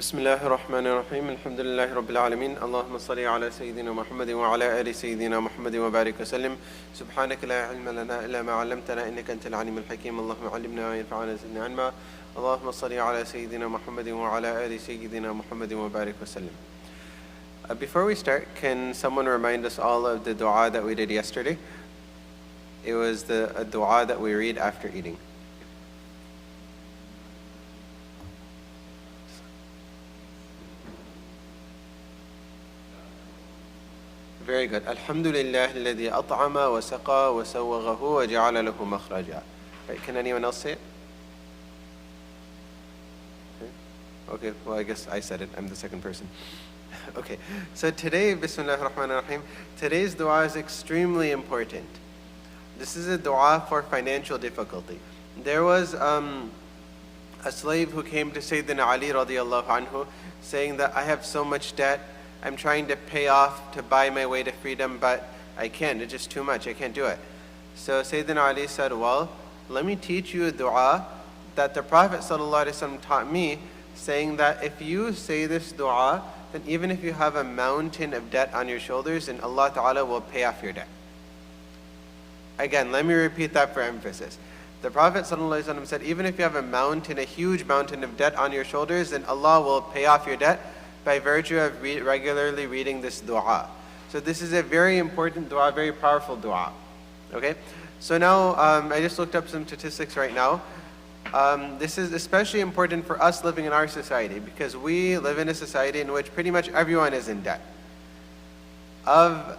بسم الله الرحمن الرحيم الحمد لله رب العالمين اللهم صل على سيدنا محمد وعلى آل سيدنا محمد وبارك وسلم سبحانك لا علم لنا إلا ما علمتنا إنك أنت العليم الحكيم اللهم علمنا وينفعنا زدنا علما اللهم صل على سيدنا محمد وعلى آل سيدنا محمد وبارك وسلم. Before we start, can someone remind us all of the dua that we did yesterday? It was a dua that we read after eating. Very good. Alhamdulillah alladhi at'ama wa saqa wa sawwaghahu wa ja'ala lahu makhraja. Right, can anyone else say it? Okay, well I guess I said it. I'm the second person. Okay, so today, Bismillahir Rahmanir Rahim, today's dua is extremely important. This is a dua for financial difficulty. There was a slave who came to Sayyidina Ali radiallahu anhu saying that I have so much debt, I'm trying to pay off to buy my way to freedom, but I can't, it's just too much, I can't do it. So Sayyidina Ali said, well, let me teach you a dua that the Prophet ﷺ taught me, saying that if you say this dua, then even if you have a mountain of debt on your shoulders, then Allah Ta'ala will pay off your debt. Again, let me repeat that for emphasis. The Prophet ﷺ said, even if you have a huge mountain of debt on your shoulders, then Allah will pay off your debt by virtue of regularly reading this dua. So this is a very important dua, very powerful dua. Okay? So now, I just looked up some statistics right now. This is especially important for us living in our society, because we live in a society in which pretty much everyone is in debt. Of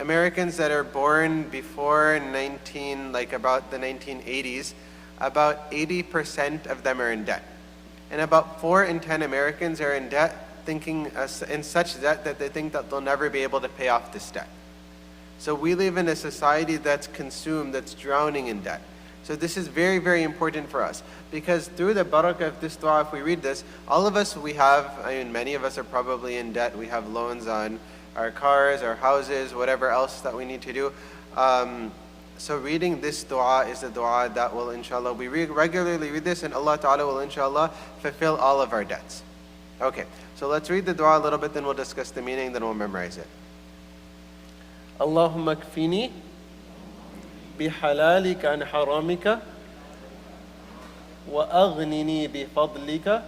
Americans that are born before about the 1980s, about 80% of them are in debt. And about 4 in 10 Americans are in debt, in such debt that they think that they'll never be able to pay off this debt. So we live in a society that's consumed, that's drowning in debt. So this is very, very important for us, because through the barakah of this dua, if we read this, all of us, many of us are probably in debt. We have loans on our cars, our houses, whatever else that we need to do. So reading this dua is a dua that will, inshallah, we regularly read this, and Allah Ta'ala will, inshallah, fulfill all of our debts. Okay, so let's read the dua a little bit, then we'll discuss the meaning, then we'll memorize it. Allahumma kfini bihalalika an haramika wa aghnini bifadlika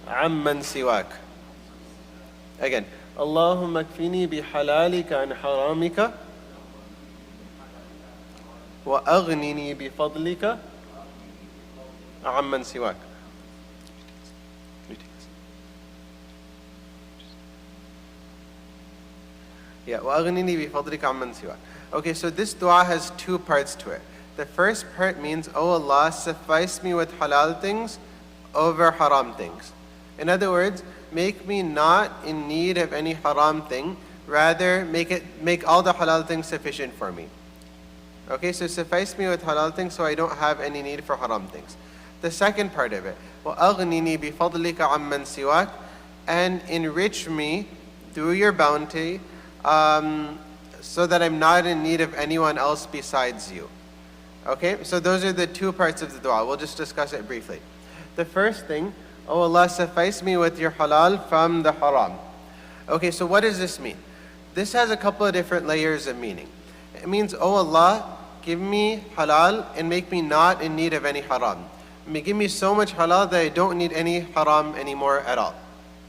amman siwak. Again, Allahumma kfini bihalalika an haramika وأغنني بفضلك عمن سواك. وأغنني بفضلك عمن سواك. Okay, so this dua has 2 parts to it. The first part means, oh Allah, suffice me with halal things over haram things. In other words, make me not in need of any haram thing, rather make all the halal things sufficient for me. Okay, so suffice me with halal things so I don't have any need for haram things. The second part of it, وَأَغْنِنِي بِفَضْلِكَ عَمَّنْ سِوَاكَ, and enrich me through your bounty so that I'm not in need of anyone else besides you. Okay, so those are the 2 parts of the dua. We'll just discuss it briefly. The first thing, oh Allah, suffice me with your halal from the haram. Okay, so what does this mean? This has a couple of different layers of meaning. It means, oh Allah, give me halal and make me not in need of any haram. Give me so much halal that I don't need any haram anymore at all.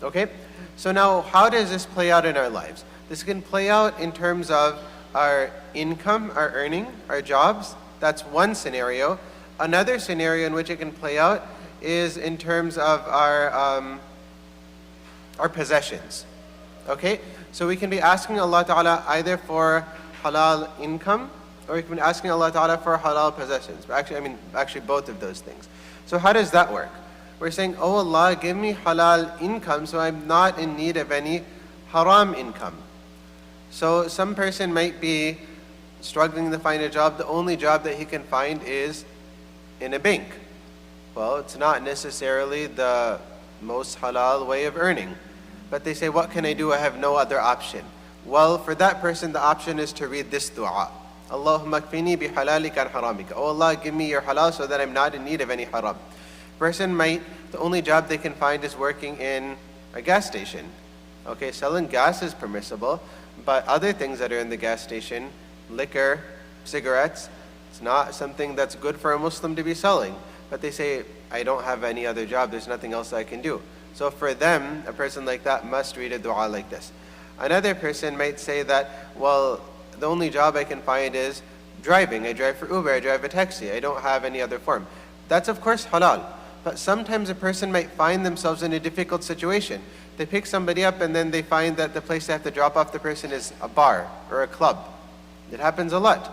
Okay? So now, how does this play out in our lives? This can play out in terms of our income, our earning, our jobs. That's one scenario. Another scenario in which it can play out is in terms of our possessions. Okay? So we can be asking Allah Ta'ala either for halal income, or you can be asking Allah Ta'ala for halal possessions. But actually both of those things. So how does that work? We're saying, oh Allah, give me halal income so I'm not in need of any haram income. So some person might be struggling to find a job. The only job that he can find is in a bank. Well, it's not necessarily the most halal way of earning. But they say, what can I do? I have no other option. Well, for that person, the option is to read this dua. Allahumma kfini bihalalika an haramika. Oh Allah, give me your halal so that I'm not in need of any haram. Person might, the only job they can find is working in a gas station. Okay, selling gas is permissible, but other things that are in the gas station, liquor, cigarettes, it's not something that's good for a Muslim to be selling. But they say, I don't have any other job, there's nothing else I can do. So for them, a person like that must read a dua like this. Another person might say that, well, the only job I can find is driving. I drive for Uber, I drive a taxi, I don't have any other form. That's of course halal. But sometimes a person might find themselves in a difficult situation. They pick somebody up and then they find that the place they have to drop off the person is a bar or a club. It happens a lot.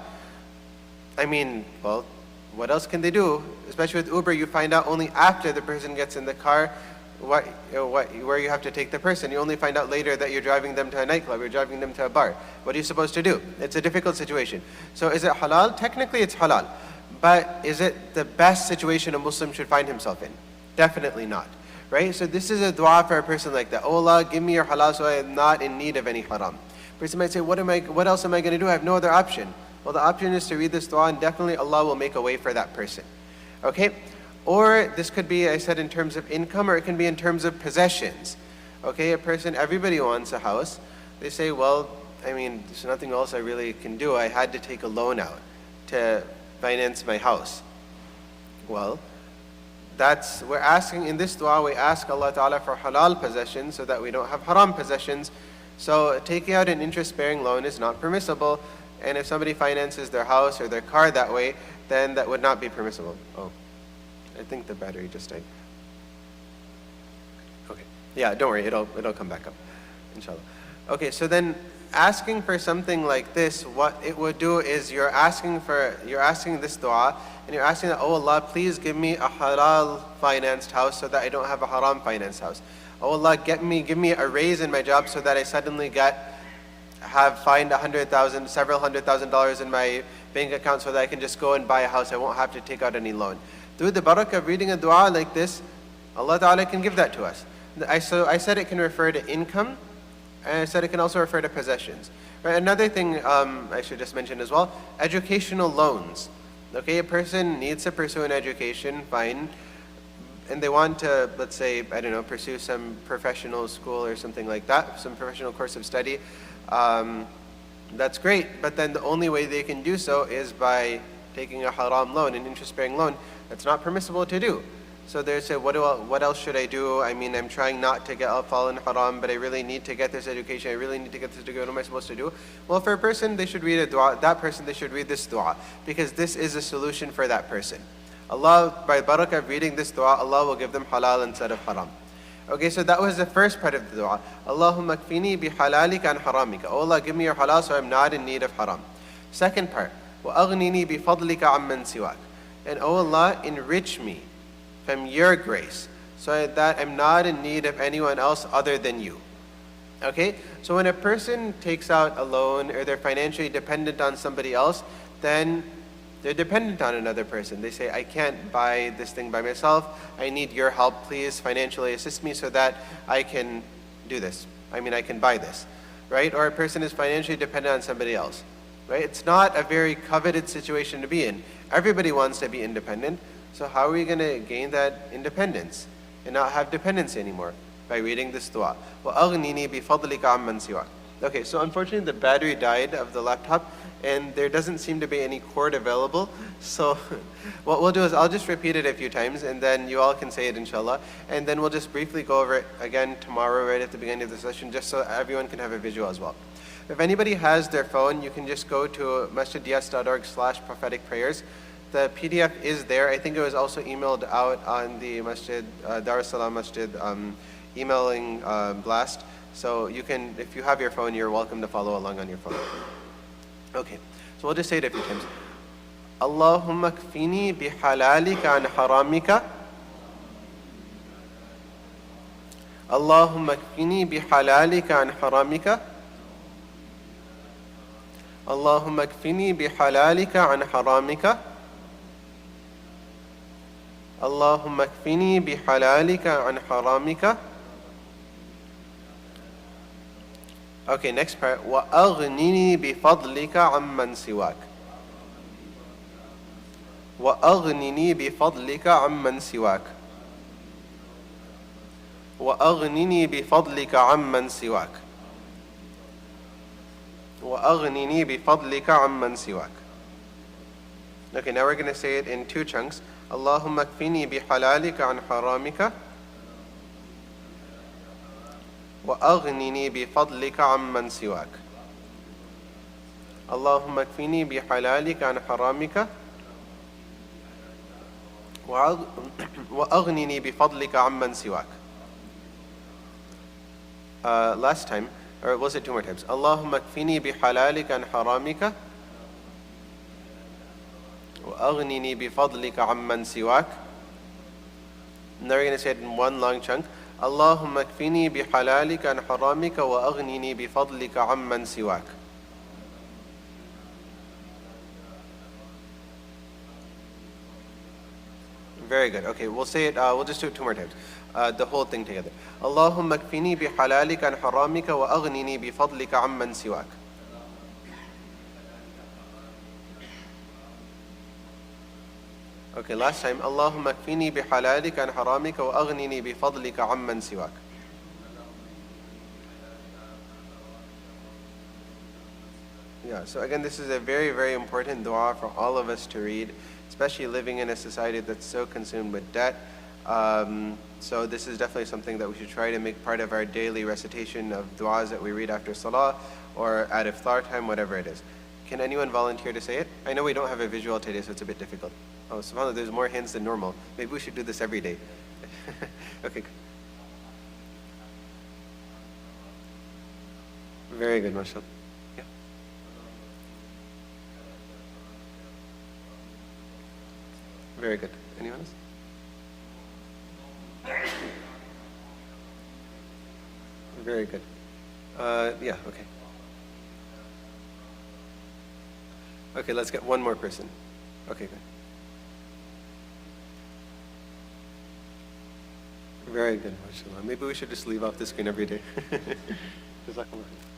I mean, well, what else can they do? Especially with Uber, you find out only after the person gets in the car where you have to take the person. You only find out later that you're driving them to a nightclub, you're driving them to a bar. What are you supposed to do? It's a difficult situation. So is it halal? Technically it's halal. But is it the best situation a Muslim should find himself in? Definitely not. Right? So this is a dua for a person like that. Oh Allah, give me your halal so I am not in need of any haram. A person might say, what else am I going to do? I have no other option. Well, the option is to read this dua, and definitely Allah will make a way for that person. Okay? Or this could be, I said, in terms of income, or it can be in terms of possessions. Okay? A person, everybody wants a house. They say, well, I mean, there's nothing else I really can do. I had to take a loan out to finance my house. Well, we're asking in this dua, we ask Allah Ta'ala for halal possessions so that we don't have haram possessions. So taking out an interest-bearing loan is not permissible. And if somebody finances their house or their car that way, then that would not be permissible. Oh, I think the battery just died. Okay, yeah, don't worry, it'll come back up, inshallah. Okay, so then asking for something like this, what it would do is you're asking this dua, and you're asking that, oh Allah, please give me a halal financed house so that I don't have a haram financed house. Oh Allah, give me a raise in my job so that I suddenly find several $100,000 in my bank account so that I can just go and buy a house. I won't have to take out any loan. Through the barakah of reading a dua like this, Allah Ta'ala can give that to us. I said it can refer to income, and I said it can also refer to possessions. Right? Another thing I should just mention as well, educational loans. Okay, a person needs to pursue an education, fine, and they want to, let's say, I don't know, pursue some professional school or something like that, some professional course of study. That's great, but then the only way they can do so is by taking a haram loan, an interest-bearing loan. That's not permissible to do. So they say, what else should I do? I mean, I'm trying not to fall in haram, but I really need to get this education. I really need to get this degree. What am I supposed to do? Well, for a person, they should read a dua. That person, they should read this dua, because this is a solution for that person. Allah, by barakah of reading this dua, Allah will give them halal instead of haram. Okay, so that was the first part of the dua. Allahumma kfini bi halalika an haramika. Oh Allah, give me your halal so I'm not in need of haram. Second part, wa aghnini bi fadlika amman siwak. And oh Allah, enrich me from your grace so that I'm not in need of anyone else other than you. Okay, so when a person takes out a loan or they're financially dependent on somebody else, then they're dependent on another person. They say, I can't buy this thing by myself. I need your help. Please financially assist me so that I can do this. I mean, I can buy this, right? Or a person is financially dependent on somebody else, right? It's not a very coveted situation to be in. Everybody wants to be independent. So how are we going to gain that independence and not have dependency anymore? By reading this dua. وَأَغْنِنِي بِفَضْلِكَ عَمَّنْ سِوَاكَ. Okay, so unfortunately the battery died of the laptop, and there doesn't seem to be any cord available. So what we'll do is I'll just repeat it a few times, and then you all can say it inshallah. And then we'll just briefly go over it again tomorrow right at the beginning of the session, just so everyone can have a visual as well. If anybody has their phone, you can just go to masjidyas.org/prophetic prayers. The PDF is there. I think it was also emailed out on the Masjid, Dar es Salaam Masjid emailing blast. So you can, if you have your phone, you're welcome to follow along on your phone. Okay, so we'll just say it a few times. Allahumma kfini bihalalika an haramika. Allahumma kfini bihalalika an haramika. Allahumma kfini bihalalika an haramika. Allahumma kfini bihalalika an haramika. Okay, next part. وَأَغْنِنِي بِفَضْلِكَ عَمَّنْ سِوَاكَ. وَأَغْنِنِي بِفَضْلِكَ عَمَّنْ سِوَاكَ. وأغنني بفضلك عمن سواك. وأغنني بفضلك عمن سواك. Okay, now we're going to say it in two chunks. اللهم اكفني بحلالك عن حرامك وأغنني بفضلك عمن سواك. اللهم اكفني بحلالك عن حرامك وأغنني بفضلك عمن سواك. Last time, or was it two more times? اللهم اكفني بحلالك عن حرامك وأغنني بفضلك عمن سواك. Now we're going to say it in one long chunk. اللهم اكفني بحلالك عن حرامك وأغنني بفضلك عمن سواك. Very good. Okay, we'll say it, we'll just do it two more times. The whole thing together. اللهم اكفني بحلالك عن حرامك وأغنني بفضلك عمن سواك. Okay, last time. اللهم اكفني بحلالك عن حرامك وأغنني بفضلك عمن سواك. Yeah, so again, this is a very, very important dua for all of us to read, especially living in a society that's so consumed with debt. So this is definitely something that we should try to make part of our daily recitation of duas that we read after salah or at iftar time, whatever it is. Can anyone volunteer to say it? I know we don't have a visual today, so it's a bit difficult. Oh, subhanAllah, there's more hands than normal. Maybe we should do this every day. Okay. Very good, mashallah. Yeah. Very good. Anyone else? Very good. Yeah, okay. Okay, let's get one more person. Okay, good. Very good, mashallah. Maybe we should just leave off the screen every day. Jazakallahu Khairun.